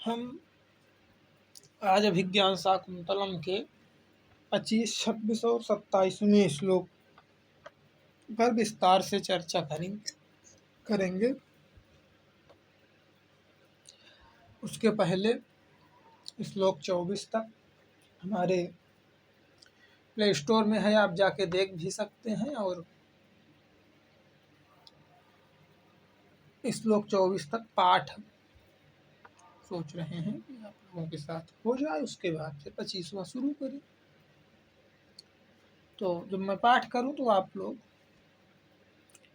हम आज अभिज्ञान शाकुंतलम के 25, 26 और 27वें श्लोक पर विस्तार से चर्चा करेंगे। उसके पहले श्लोक 24 तक हमारे प्ले स्टोर में है, आप जाके देख भी सकते हैं। और श्लोक 24 तक पाठ सोच रहे हैं कि आप लोगों के साथ हो जाए, उसके बाद से 25वां शुरू करें। तो जब मैं पाठ करूं तो आप लोग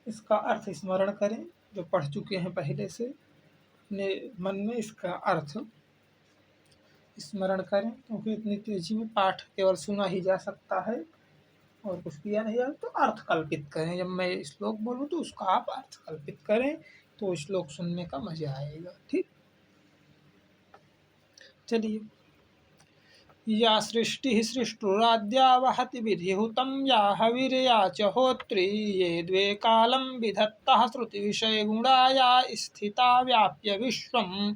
इसका अर्थ स्मरण करें, जो पढ़ चुके हैं पहले से, अपने मन में इसका अर्थ स्मरण करें, क्योंकि इतनी तेजी में पाठ केवल सुना ही जा सकता है और कुछ किया नहीं जाता। तो अर्थ कल्पित करें, जब मैं श्लोक बोलूं तो उसका आप अर्थ कल्पित करें, तो श्लोक सुनने का मजा आएगा। ठीक, चलिए। या सृष्टिः सृष्टुराद्या वहति विधिहुतं या हविर्या च होत्री ये द्वे कालं विधत्तः श्रुतिविषयगुणा या स्थिता व्याप्य विश्वम्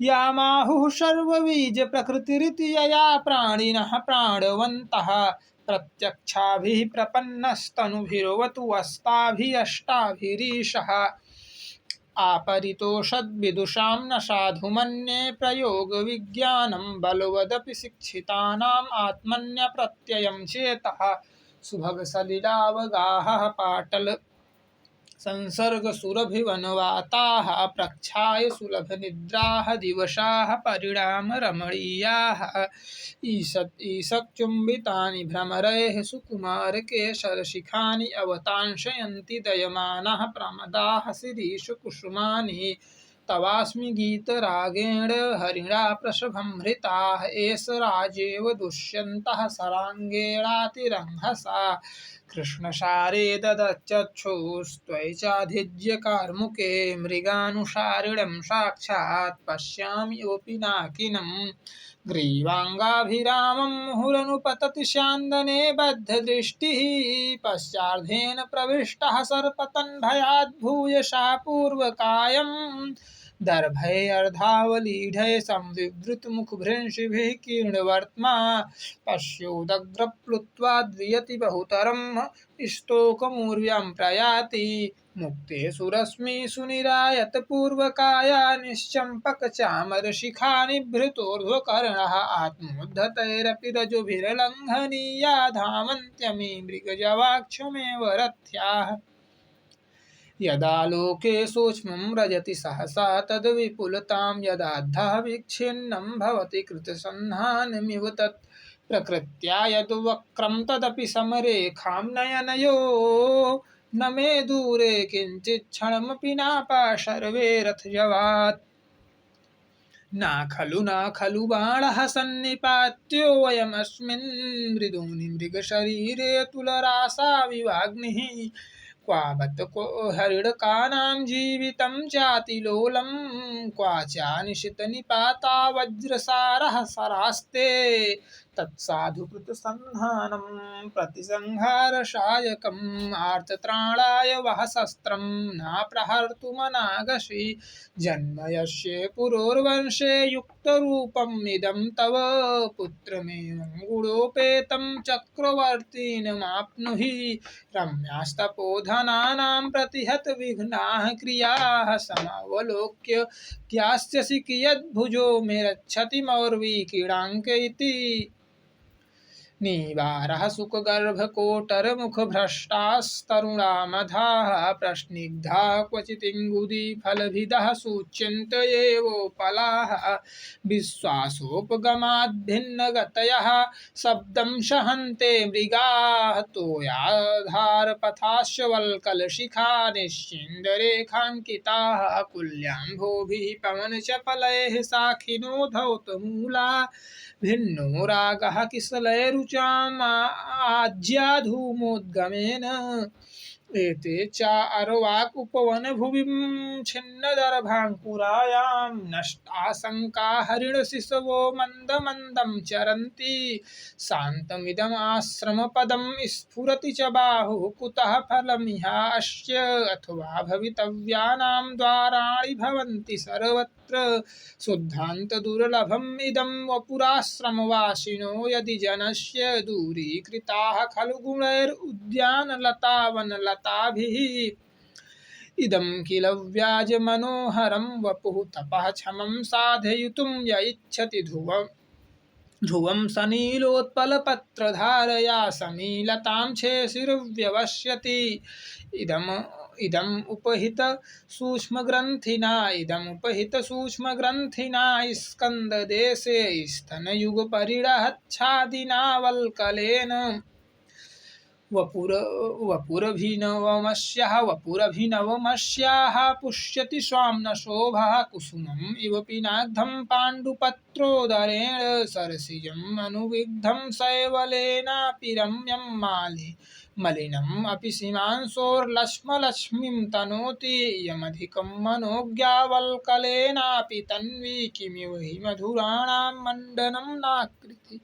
यामाहुः सर्वबीजप्रकृतिरिति यया प्राणिनः प्राणवन्तः प्रत्यक्षाभिः प्रपन्नस्तनुभिर्वतु अस्ताभिरष्टाभिरीशः आपरितोषद्विदुषां न साधु मन्ये प्रयोगविज्ञानं बलवदपि शिक्षितानाम् आत्मन्यप्रत्ययं चेतः सुभगसलिलावगाहः पाटल संसर्गसुरभिवनवाताः प्रक्षाय सुलभनिद्राः दिवसाः परिणामरमणीयाः ईषच्चुम्बितानि भ्रमरैः सुकुमारकेशरशिखानि अवतांशयन्ति दयमानाः प्रमदाः शिरीषु कुसुमानि तवास्मि गीतरागेण हरिणा प्रसभंहृताः एष राजेव दुष्यन्तः सराङ्गेणातिरंहसा कृष्णसारे ददच्चक्षुस्त्वयि चाधिज्य कार्मुके मृगानुसारिणं साक्षात् पश्याम्योऽपि नाकिनं ग्रीवाङ्गाभिरामं मुहुरनुपतति स्यान्दने बद्धदृष्टिः पश्चार्धेन प्रविष्टः सर्पतन्भयाद् भूयशा पूर्वकायं दर्भे अर्धावलीढे संविवृतमुखभृंशिभिः कीर्णवर्त्मा पश्योदग्रप्लुत्वा द्वियति बहुतरं स्तोकमूर्व्यां प्रयाति मुक्ते सुरश्मिषु निरायत पूर्वकाया निश्चम्पकचामरशिखा निभृतोर्ध्वकर्णः आत्मोद्धतैरपि रजोभिर्लङ्घनीया धावन्त्यमी मृगजवाक्षमेव रथ्याः यदा लोके सूक्ष्मं रजति सहसा तद्विपुलतां यदाद्धः विच्छिन्नं भवति कृतसन्धानमिव तत् प्रकृत्या यद्वक्रं तदपि समरेखां नयनयो न मे दूरे किञ्चिच्छणमपि नापाशर्वे रथजवात् न खलु बाणः सन्निपात्यो वयमस्मिन् मृदूनि मृगशरीरे तुलरासा विवाग्निः क्वाबत को हरिणकानां जीवितं चातिलोलं क्वाचानिशितनिपाता वज्रसारः सरास्ते तत्साधुकृतसन्धानं प्रतिसंहारशायकम् आर्तत्राणाय वः शस्त्रं नाप्रहर्तुमनागसि जन्म यस्य पुरोर्वंशे युक्तरूपम् इदं तव पुत्रमेवं गुणोपेतं चक्रवर्तीनमाप्नुहि रम्यास्तपोधनानां प्रतिहत विघ्नाः क्रियाः समावलोक्य ज्ञास्यसि कियद्भुजो मे रक्षति मौर्वीकीडाङ्क इति निवारः सुखगर्भकोटरमुखभ्रष्टास्तरुणामधाः प्रस्निग्धा क्वचितिङ्गुदीफलभिदः सूच्यन्त एवोपलाः विश्वासोपगमाद्भिन्नगतयः शब्दं सहन्ते मृगाः तोयाधारपथाश्च वल्कलशिखा निश्चिन्दरेखाङ्किताः कुल्याम्भोभिः पवनचपलैः साखिनो धौतमूला भिन्नो रागः किसलैरुचाम् आज्या धूमोद्गमेन एते चार्वाक उपवन भुविं छिन्नदर्भाङ्कुरायां नष्टाशङ्का हरिणशिशवो मन्दमन्दं चरन्ति शान्तमिदमाश्रमपदं स्फुरति च बाहुः कुतः फलमिहास्य अथवा भवितव्यानां द्वाराणि भवन्ति सर्वत्र शुद्धान्तदुर्लभम् इदं वपुराश्रमवासिनो यदि जनस्य दूरीकृताः खलु गुणैरुद्यानलतावनलताभिः इदं किल व्याजमनोहरं वपुः तपः क्षमं साधयितुं य इच्छति ध्रुवं सनीलोत्पलपत्रधारया समीलतां छेशिर्व्यवस्यति इदम् उपहित सूक्ष्मग्रन्थिना स्कन्ददेशे स्तनयुगपरिणहच्छादिना वल्कलेन वपुरभिनवमस्याः पुष्यति स्वाम्न शोभः कुसुमम् इव पिनाग्धं पाण्डुपत्रोदरेण सरसिजम् अनुविग्धं शैवलेनापि रम्यं मलिनम् अपि सीमांशोर्लक्ष्मीं तनोति यमधिकं मनोज्ञावल्कलेनापि तन्वी किमिव हि मधुराणां मण्डनं नाकृति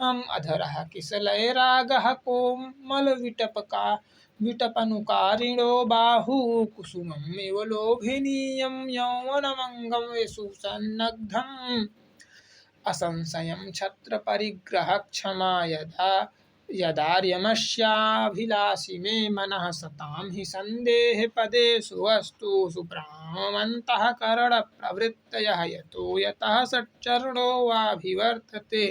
अधरः किसलैरागः विटपनुकारिणो बाहुः कुसुमम् इव लोभनीयं यौवनमङ्गं सुसन्नग्धम् असंशयं छत्रपरिग्रहक्षमा यदार्यमस्याभिलाषि मे मनः सतां हि सन्देहपदेषु वस्तु सुप्रामन्तःकरणप्रवृत्तयः यतो यतः सच्चरणो वाभिवर्तते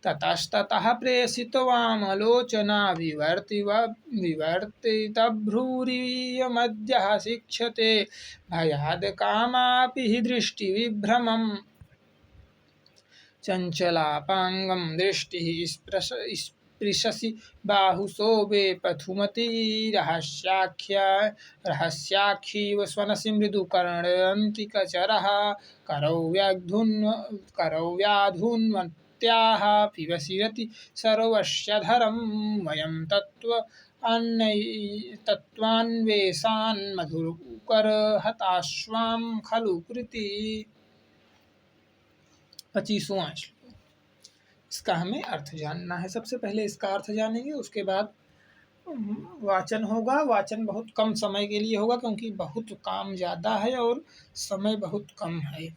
ततस्ततः प्रेषितवामलोचना विवर्तितभ्रूरियमद्यः शिक्षते भयाद् कामापि हि दृष्टिविभ्रमम् चञ्चलापाङ्गं दृष्टिः स्पृशसि बाहुशोभे पथुमती रहस्याख्यैव स्वनसि मृदुकर्णन्तिकचरः करौ व्याधुन्वत्याः पिबसिरति सर्वस्यधरं वयं तत्त्वान्वेषान् मधुकरहताश्वां खलु कृति। 25वां श्लोक। इसका हमें अर्थ जानना है। सबसे पहले इसका अर्थ जानेंगे, उसके बाद वाचन होगा। वाचन बहुत कम समय के लिए होगा क्योंकि बहुत काम ज़्यादा है और समय बहुत कम है।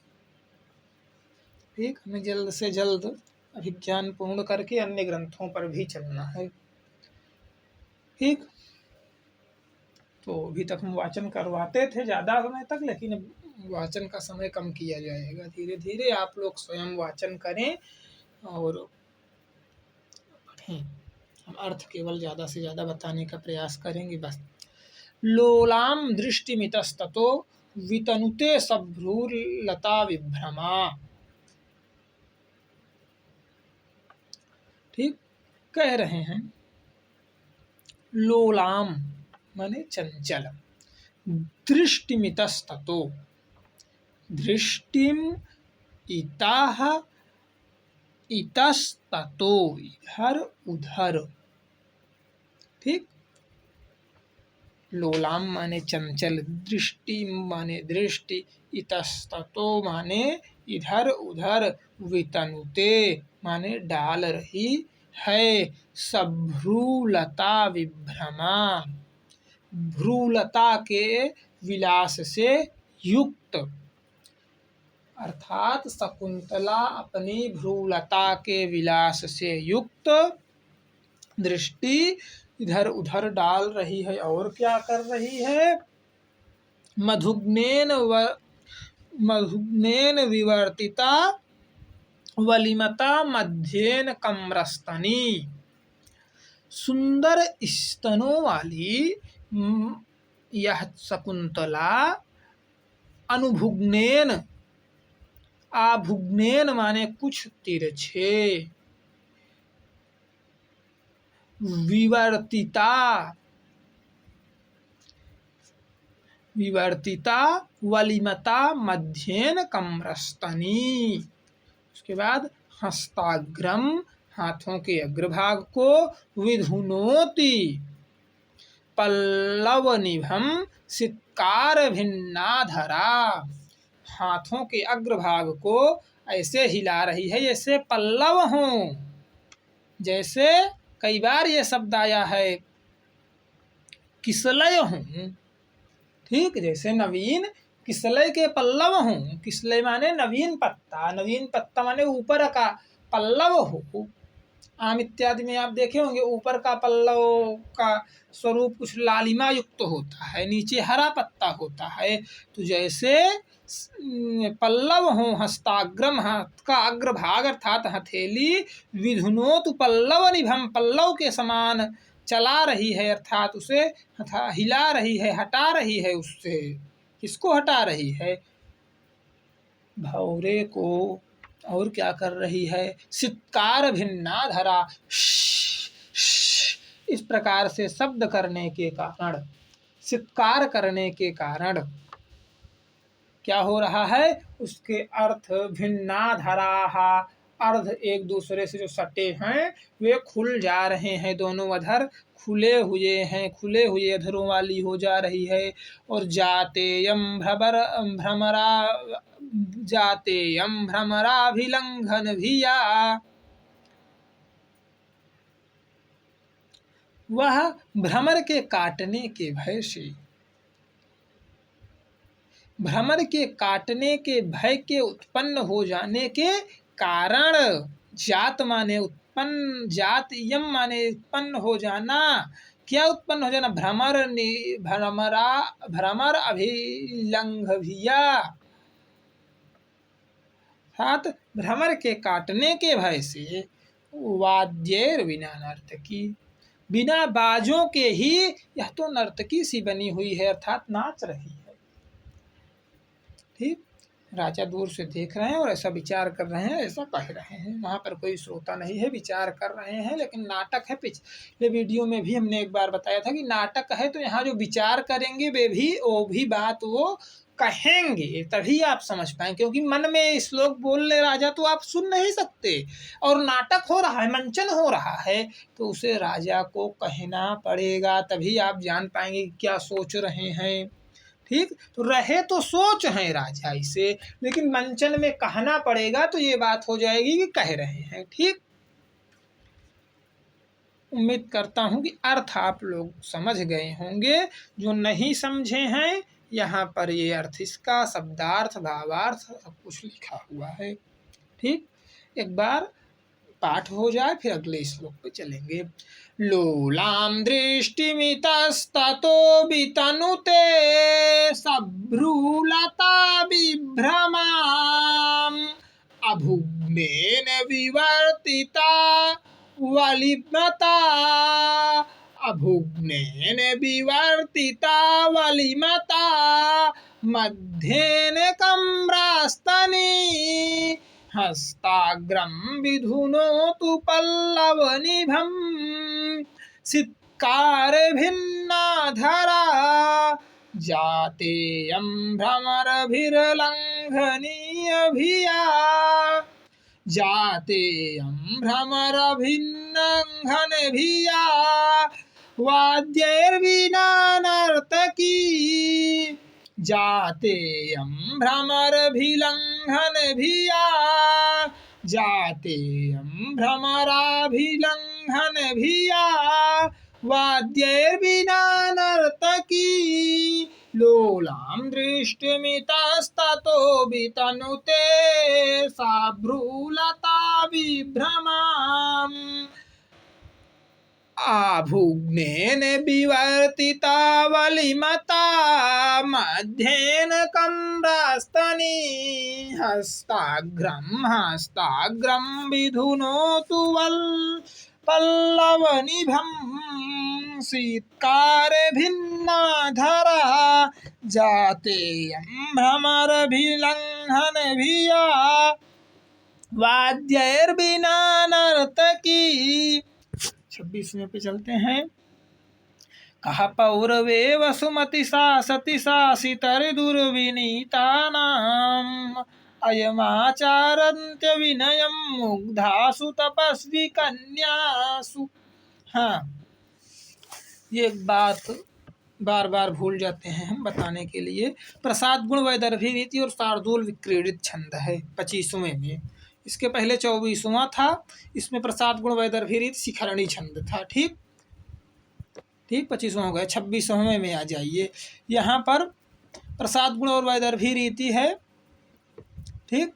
ठीक, हमें जल्द से जल्द अभिज्ञान पूर्ण करके अन्य ग्रंथों पर भी चलना है। ठीक, तो अभी तक हम वाचन करवाते थे ज़्यादा समय तक, लेकिन वाचन का समय कम किया जाएगा। धीरे धीरे आप लोग स्वयं वाचन करें और पढ़ें। हम अर्थ केवल ज़्यादा से ज़्यादा बताने का प्रयास करेंगे बस। लोलाम दृष्टिमितस्ततो वितनुते सभ्रूलता विभ्रमा। ठीक, कह रहे हैं लोलाम माने चंचल, दृष्टिमितस्ततो दृष्टिम इताह इतस्ततो इधर उधर। ठीक, लोलाम माने चंचल, दृष्टि माने दृष्टि, इतस्ततो माने इधर उधर, वितनुते माने डाल रही है, सभ्रूलता विभ्रमा भ्रूलता के विलास से युक्त, अर्थात शकुंतला अपनी भ्रूलता के विलास से युक्त दृष्टि इधर उधर डाल रही है। और क्या कर रही है? मधुग्नेन विवर्तिता वलिमता मध्येन कम्रस्तनी। सुंदर स्तनों वाली यह शकुंतला अनुभुग्नेन, आभुग्नेन माने कुछ तिरछे, विवर्तिता वलिमता मध्येन कम्रस्तनी। उसके बाद हस्ताग्रम हाथों के अग्रभाग को, विधुनोति पल्लव निभम सित्कार भिन्नाधरा। हाथों के अग्रभाग को ऐसे हिला रही है जैसे पल्लव हों। जैसे कई बार ये शब्द आया है किसलय हूँ, ठीक, जैसे नवीन किसलय के पल्लव हूँ। किसलय माने नवीन पत्ता, नवीन पत्ता माने ऊपर का पल्लव हो। आम इत्यादि में आप देखे होंगे ऊपर का पल्लव का स्वरूप कुछ लालिमा युक्त होता है, नीचे हरा पत्ता होता है। तो जैसे पल्लव हो हस्ताग्रम, हाथ का अग्रभाग अर्थात हथेली, विधुनोतु पल्लव निभम, पल्लव के समान चला रही है अर्थात उसे हिला रही है, हटा रही है उससे। किसको हटा रही है? भौरे को। और क्या कर रही है? सित्कार भिन्ना धरा, इस प्रकार से शब्द करने के कारण, सित्कार करने के कारण क्या हो रहा है? उसके अर्थ भिन्ना धराहा, अर्थ एक दूसरे से जो सटे हैं वे खुल जा रहे हैं। दोनों अधर खुले हुए हैं, खुले हुए अधरों वाली हो जा रही है। और जातेयम भ्रमरा, जातेयम भ्रमराभिलंघन भिया, वह भ्रमर के काटने के भय से, भ्रमर के काटने के भय के उत्पन्न हो जाने के कारण, जात माने उत्पन्न, जात यम माने उत्पन्न हो जाना। क्या उत्पन्न हो जाना? भ्रमर अभिलंघभिया, अर्थात भ्रमर के काटने के भय से वाद्येर बिना नर्तकी, बिना बाजों के ही यह तो नर्तकी सी बनी हुई है अर्थात नाच रही है। ठीक, राजा दूर से देख रहे हैं और ऐसा विचार कर रहे हैं, ऐसा कह रहे हैं। वहाँ पर कोई श्रोता नहीं है, विचार कर रहे हैं। लेकिन नाटक है, पिछले वीडियो में भी हमने एक बार बताया था कि नाटक है तो यहाँ जो विचार करेंगे वो भी बात वो कहेंगे, तभी आप समझ पाएं। क्योंकि मन में श्लोक बोल ले राजा तो आप सुन नहीं सकते, और नाटक हो रहा है, मंचन हो रहा है, तो उसे राजा को कहना पड़ेगा, तभी आप जान पाएंगे क्या सोच रहे हैं। ठीक, तो रहे तो सोच हैं राजा इसे, लेकिन मंचन में कहना पड़ेगा तो ये बात हो जाएगी कि कह रहे हैं। ठीक, उम्मीद करता हूँ कि अर्थ आप लोग समझ गए होंगे। जो नहीं समझे हैं यहाँ पर ये अर्थ, इसका शब्दार्थ, भावार्थ सब कुछ लिखा हुआ है। ठीक, एक बार पाठ हो जाए फिर अगले श्लोक पे चलेंगे। लोलाम दृष्टिमितस्ततो वितनुते सभ्रूलता विभ्रमाम, अभुग्नेन विवर्तिता वलिमता, अभुग्नेन विवर्तिता वलिमता, मध्येन कम्रास्तनी, हस्ताग्रम विधुनोतु पल्लवनिभं, सित्कार भिन्नाधरा, जातेयं भ्रमरभिर्लङ्घनीयभिया, जातेयं भ्रमरभिर्लङ्घनभिया, वाद्यैर्विना नर्तकी, जातेयं भ्रमरभिलङ्घनभिया, जातेयं भ्रमराभिलङ्घनभिया, वाद्यैर्विना नर्तकी, लोलां दृष्टिमितस्ततो वितनुते साभ्रूलता विभ्रमाम्, आभुग्नेन विवर्तिता वलिमता, मध्येन कम्रास्तनी, हस्ताग्रम विधुनोतु पल्लवनिभं, शीत्कार भिन्नाधरा, जातेयं भ्रमरभिलङ्घनभिया, वाद्यैर्विना नर्तकी। 26वें पे चलते हैं। कहा पौरवे वसुमति सा सती सासितर्दुर्विनीतानाम्, अयमाचारन्त्य विनयं मुग्धासु तपस्वी कन्यासु। हाँ, ये एक बात बार बार भूल जाते हैं हम बताने के लिए। प्रसाद गुण वैदर्भी रीति और शार्दूल विक्रीडित छंद है 25वें में। इसके पहले 24वां था, इसमें प्रसाद गुण वैदर्भी रीति शिखरणी छंद था। ठीक ठीक 25वां हो गया। 26वें में आ जाइए, यहाँ पर प्रसाद गुण और वैदर्भी रीति है। ठीक,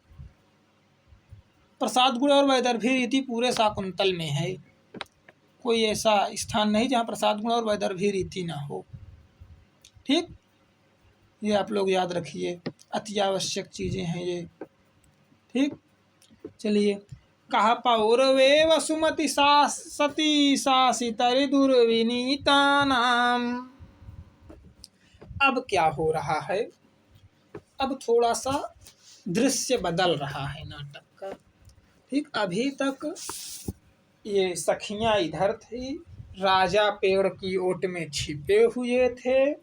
प्रसाद गुण और वैदर्भी रीति पूरे शाकुंतल में है, कोई ऐसा स्थान नहीं जहाँ प्रसाद गुण और वैदर्भी रीति ना हो। ठीक, ये आप लोग याद रखिए, अति आवश्यक चीज़ें हैं ये। ठीक, चलिए। कहा पौरवे वसुमति सती शासितरि दुर्विनीता नाम। अब क्या हो रहा है, अब थोड़ा सा दृश्य बदल रहा है नाटक का। ठीक, अभी तक ये सखियां इधर थी, राजा पेड़ की ओट में छिपे हुए थे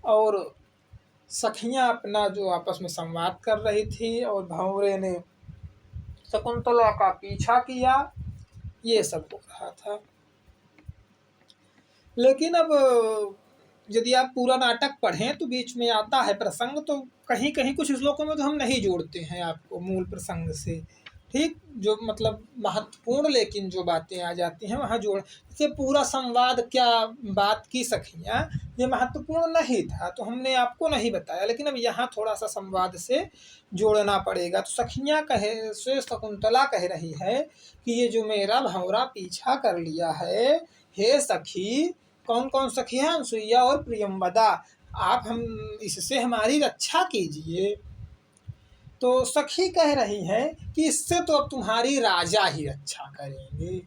और सखियां अपना जो आपस में संवाद कर रही थी और भंवरे ने शकुंतला का पीछा किया, ये सब हो रहा था। लेकिन अब यदि आप पूरा नाटक पढ़ें तो बीच में आता है प्रसंग, तो कहीं कहीं कुछ श्लोकों में तो हम नहीं जोड़ते हैं आपको मूल प्रसंग से। ठीक, जो मतलब महत्वपूर्ण लेकिन जो बातें आ जाती हैं वहाँ जोड़, जैसे पूरा संवाद क्या बात की सखियाँ, ये महत्वपूर्ण नहीं था तो हमने आपको नहीं बताया, लेकिन अब यहाँ थोड़ा सा संवाद से जोड़ना पड़ेगा। तो सखियाँ कहे से शकुंतला कह रही है कि ये जो मेरा भंवरा पीछा कर लिया है, हे सखी, कौन कौन सखी है, अनसुईया और प्रियंवदा, आप हम इससे हमारी रक्षा कीजिए। तो सखी कह रही है कि इससे तो अब तुम्हारी राजा ही रक्षा करेंगे।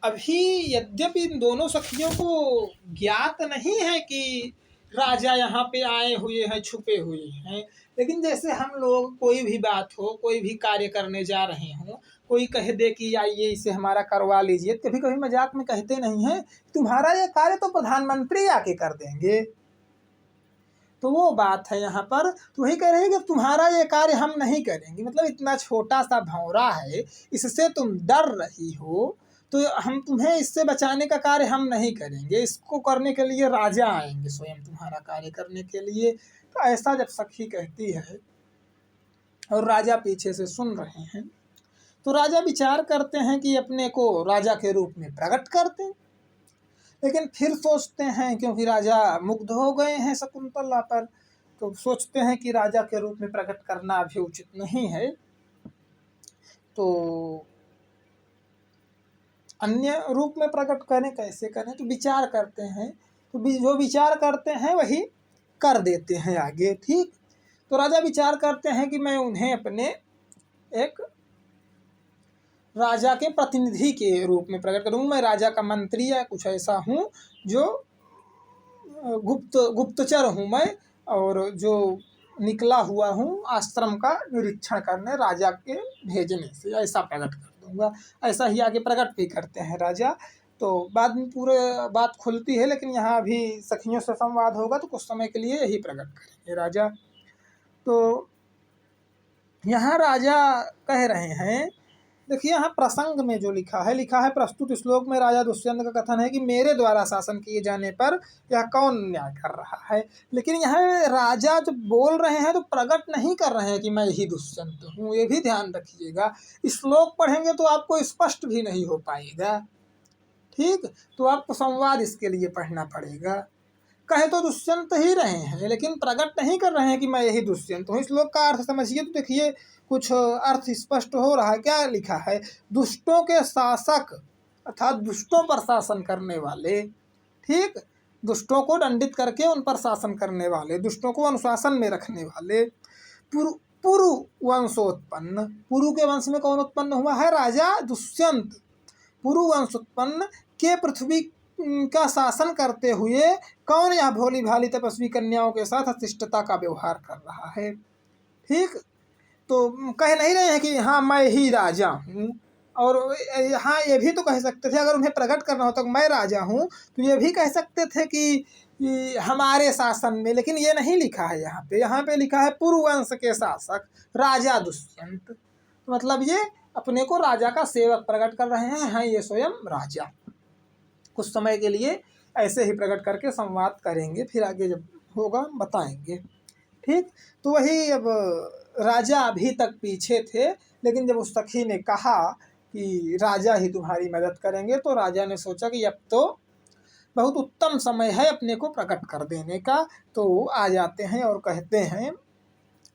अभी यद्यपि इन दोनों सखियों को ज्ञात नहीं है कि राजा यहाँ पे आए हुए हैं, छुपे हुए हैं, लेकिन जैसे हम लोग कोई भी बात हो, कोई भी कार्य करने जा रहे हों, कोई कह दे कि आइए इसे हमारा करवा लीजिए, कभी कभी मजाक में कहते नहीं हैं तुम्हारा ये कार्य तो प्रधानमंत्री आके कर देंगे, तो वो बात है यहाँ पर। तो वही कह रहे हैं कि तुम्हारा ये कार्य हम नहीं करेंगे, मतलब इतना छोटा सा भंवरा है, इससे तुम डर रही हो, तो हम तुम्हें इससे बचाने का कार्य हम नहीं करेंगे, इसको करने के लिए राजा आएंगे स्वयं तुम्हारा कार्य करने के लिए। तो ऐसा जब सखी कहती है और राजा पीछे से सुन रहे हैं, तो राजा विचार करते हैं कि अपने को राजा के रूप में प्रकट करते, लेकिन फिर सोचते हैं क्योंकि राजा मुग्ध हो गए हैं शकुंतला पर, तो सोचते हैं कि राजा के रूप में प्रकट करना भी उचित नहीं है, तो अन्य रूप में प्रकट करें, कैसे करें, तो विचार करते हैं, तो जो विचार करते हैं वही कर देते हैं आगे। ठीक, तो राजा विचार करते हैं कि मैं उन्हें अपने एक राजा के प्रतिनिधि के रूप में प्रकट करूँ, मैं राजा का मंत्री या कुछ ऐसा हूँ जो गुप्तचर हूँ मैं, और जो निकला हुआ हूँ आश्रम का निरीक्षण करने राजा के भेजने से, ऐसा प्रकट कर दूंगा। ऐसा ही आगे प्रकट भी करते हैं राजा। तो बाद में पूरे बात खुलती है, लेकिन यहाँ अभी सखियों से संवाद होगा तो कुछ समय के लिए यही प्रकट करेंगे राजा। तो यहाँ राजा कह रहे हैं, देखिए यहाँ प्रसंग में जो लिखा है प्रस्तुत श्लोक में राजा दुष्यंत का कथन है कि मेरे द्वारा शासन किए जाने पर यह कौन न्याय कर रहा है। लेकिन यहाँ राजा जब बोल रहे हैं तो प्रकट नहीं कर रहे हैं कि मैं ही दुष्यंत हूँ, ये भी ध्यान रखिएगा। श्लोक पढ़ेंगे तो आपको स्पष्ट भी नहीं हो पाएगा। ठीक, तो आपको संवाद इसके लिए पढ़ना पड़ेगा। कहे तो दुष्यंत ही रहे हैं, लेकिन प्रकट नहीं कर रहे हैं कि मैं यही दुष्यंत हूँ। श्लोक का अर्थ समझिए तो देखिए कुछ अर्थ स्पष्ट हो रहा है। क्या लिखा है, दुष्टों के शासक अर्थात दुष्टों पर शासन करने वाले। ठीक, दुष्टों को दंडित करके उन पर शासन करने वाले, दुष्टों को अनुशासन में रखने वाले। पुरु वंशोत्पन्न, पुरु के वंश में कौन उत्पन्न हुआ है, राजा दुष्यंत। पुरु वंश उत्पन्न के पृथ्वी का शासन करते हुए कौन यह भोली भाली तपस्वी कन्याओं के साथ अशिष्टता का व्यवहार कर रहा है। ठीक, तो कह नहीं रहे हैं कि हाँ मैं ही राजा हूँ, और हाँ ये भी तो कह सकते थे, अगर उन्हें प्रकट करना होता तो मैं राजा हूँ तो ये भी कह सकते थे कि हमारे शासन में, लेकिन ये नहीं लिखा है यहाँ पे लिखा है पुरुवंश के शासक राजा दुष्यंत। तो मतलब ये अपने को राजा का सेवक प्रकट कर रहे हैं, हाँ ये स्वयं राजा। कुछ समय के लिए ऐसे ही प्रकट करके संवाद करेंगे, फिर आगे जब होगा बताएंगे। ठीक, तो वही अब राजा अभी तक पीछे थे, लेकिन जब उस सखी ने कहा कि राजा ही तुम्हारी मदद करेंगे, तो राजा ने सोचा कि अब तो बहुत उत्तम समय है अपने को प्रकट कर देने का। तो आ जाते हैं और कहते हैं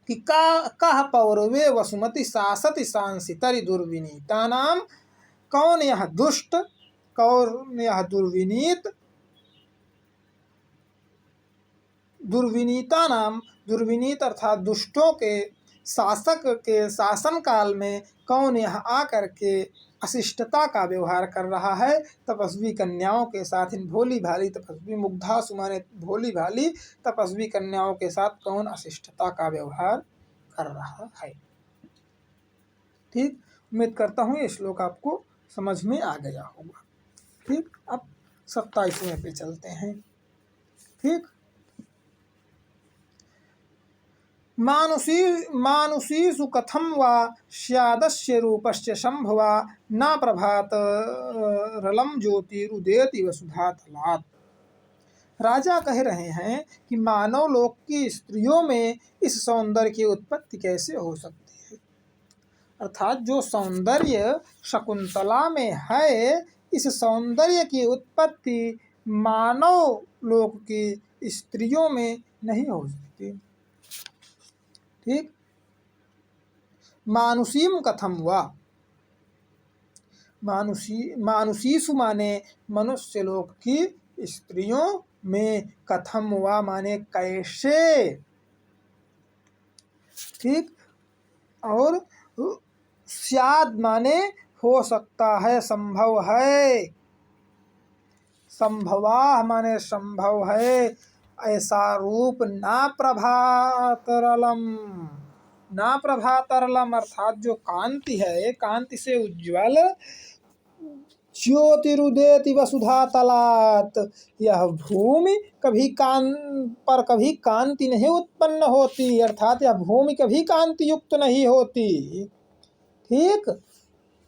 कि का कह पौरवे वसुमति शासति सांसितरि दुर्विनीता नाम, कौन यह दुष्ट, कौन यह दुर्विनीत, दुर्विनीता नाम, दुर्विनीत अर्थात दुष्टों के शासक के शासन काल में कौन यह आकर के अशिष्टता का व्यवहार कर रहा है। तपस्वी कन्याओं के साथ, इन भोली भाली तपस्वी, मुग्धासु माने भोली भाली तपस्वी कन्याओं के साथ कौन अशिष्टता का व्यवहार कर रहा है। ठीक, उम्मीद करता हूँ ये श्लोक आपको समझ में आ गया होगा। ठीक, अब 27वें पे चलते हैं। ठीक, मानुषीषु कथम वा स्यादस्य रूपस्य शंभवा न प्रभात रलम ज्योतिरुदेति वसुधा तलात्। राजा कह रहे हैं कि मानव लोक की स्त्रियों में इस सौंदर्य की उत्पत्ति कैसे हो सकती है। अर्थात जो सौंदर्य शकुंतला में है, इस सौंदर्य की उत्पत्ति मानव लोक की स्त्रियों में नहीं हो सकती। ठीक, मानुषीम कथम वा, मानुषीषु माने मनुष्य लोक की स्त्रियों में, कथम वा माने कैसे। ठीक, और स्याद माने हो सकता है, संभव है, संभवा माने संभव है, ऐसा रूप ना प्रभातरलम, ना प्रभातरलम अर्थात जो कांति है, कांति से उज्ज्वल, ज्योतिरुदेति वसुधा तलात्, यह भूमि पर कभी कांति नहीं उत्पन्न होती, अर्थात यह भूमि कभी कांति युक्त नहीं होती। ठीक,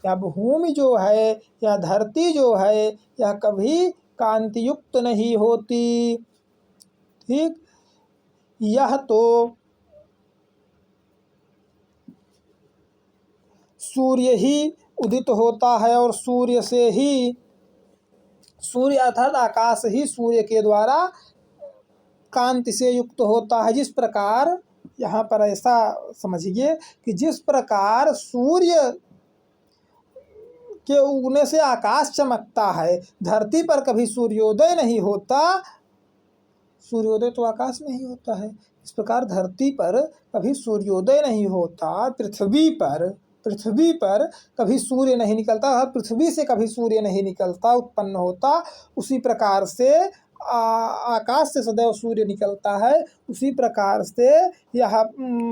यह भूमि जो है, यह धरती जो है, यह कभी कांति युक्त नहीं होती। ठीक, यह तो सूर्य ही उदित होता है और सूर्य से ही, सूर्य अर्थात आकाश ही सूर्य के द्वारा कांति से युक्त होता है। जिस प्रकार, यहाँ पर ऐसा समझिए कि जिस प्रकार सूर्य के उगने से आकाश चमकता है, धरती पर कभी सूर्योदय नहीं होता, सूर्योदय तो आकाश में ही होता है, इस प्रकार धरती पर कभी सूर्योदय नहीं होता, पृथ्वी पर कभी सूर्य नहीं निकलता, पृथ्वी से कभी सूर्य नहीं निकलता, उत्पन्न होता, उसी प्रकार से आकाश से सदैव सूर्य निकलता है। उसी प्रकार से यह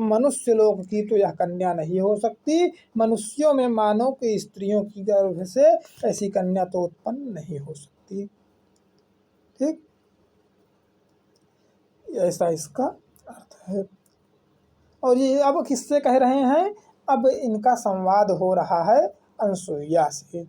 मनुष्य लोक की तो यह कन्या नहीं हो सकती, मनुष्यों में मानव की स्त्रियों की गर्भ से ऐसी कन्या तो उत्पन्न नहीं हो सकती। ठीक, ऐसा इसका अर्थ है। और ये अब किससे कह रहे हैं, अब इनका संवाद हो रहा है अनसुईया से,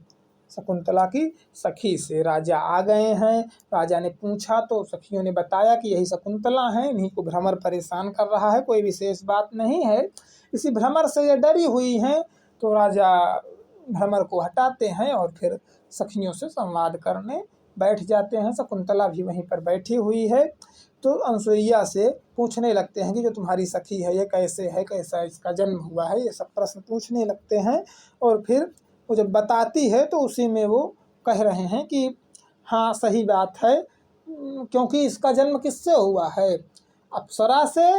शकुंतला की सखी से। राजा आ गए हैं, राजा ने पूछा तो सखियों ने बताया कि यही शकुंतला है, इन्हीं को भ्रमर परेशान कर रहा है, कोई विशेष बात नहीं है, इसी भ्रमर से ये डरी हुई हैं। तो राजा भ्रमर को हटाते हैं और फिर सखियों से संवाद करने बैठ जाते हैं। शकुंतला भी वहीं पर बैठी हुई है। तो अनसुईया से पूछने लगते हैं कि जो तुम्हारी सखी है ये कैसे है, कैसा इसका जन्म हुआ है, ये सब प्रश्न पूछने लगते हैं। और फिर वो जब बताती है तो उसी में वो कह रहे हैं कि हाँ सही बात है, क्योंकि इसका जन्म किससे हुआ है, अप्सरा से,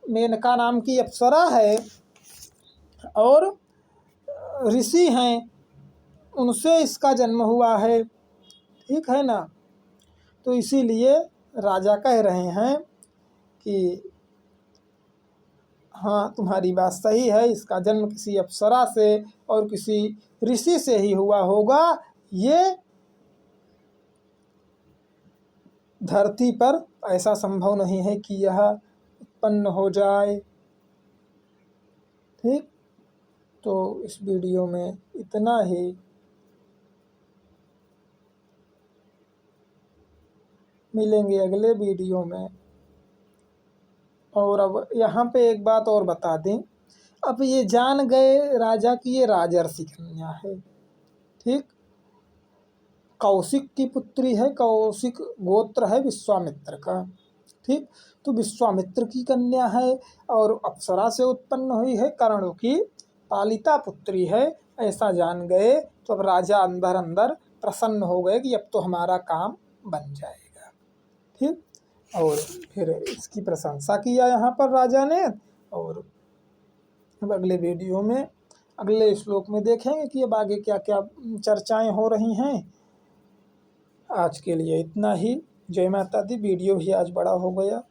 मेनका नाम की अप्सरा है और ऋषि हैं, उनसे इसका जन्म हुआ है। ठीक है ना। तो इसीलिए राजा कह रहे हैं कि हाँ तुम्हारी बात सही है, इसका जन्म किसी अप्सरा से और किसी ऋषि से ही हुआ होगा, ये धरती पर ऐसा संभव नहीं है कि यह उत्पन्न हो जाए। ठीक, तो इस वीडियो में इतना ही। मिलेंगे अगले वीडियो में। और अब यहाँ पे एक बात और बता दें, अब ये जान गए राजा की ये राजर्षि कन्या है, ठीक। कौशिक की पुत्री है, कौशिक गोत्र है विश्वामित्र का, ठीक। तो विश्वामित्र की कन्या है और अप्सरा से उत्पन्न हुई है, कर्ण की पालिता पुत्री है, ऐसा जान गए। तो अब राजा अंदर अंदर प्रसन्न हो गए कि अब तो हमारा काम बन जाएगा, ठीक। और फिर इसकी प्रशंसा किया यहाँ पर राजा ने। और अब अगले वीडियो में अगले श्लोक में देखेंगे कि अब आगे क्या क्या चर्चाएं हो रही हैं। आज के लिए इतना ही। जय माता दी। वीडियो भी आज बड़ा हो गया।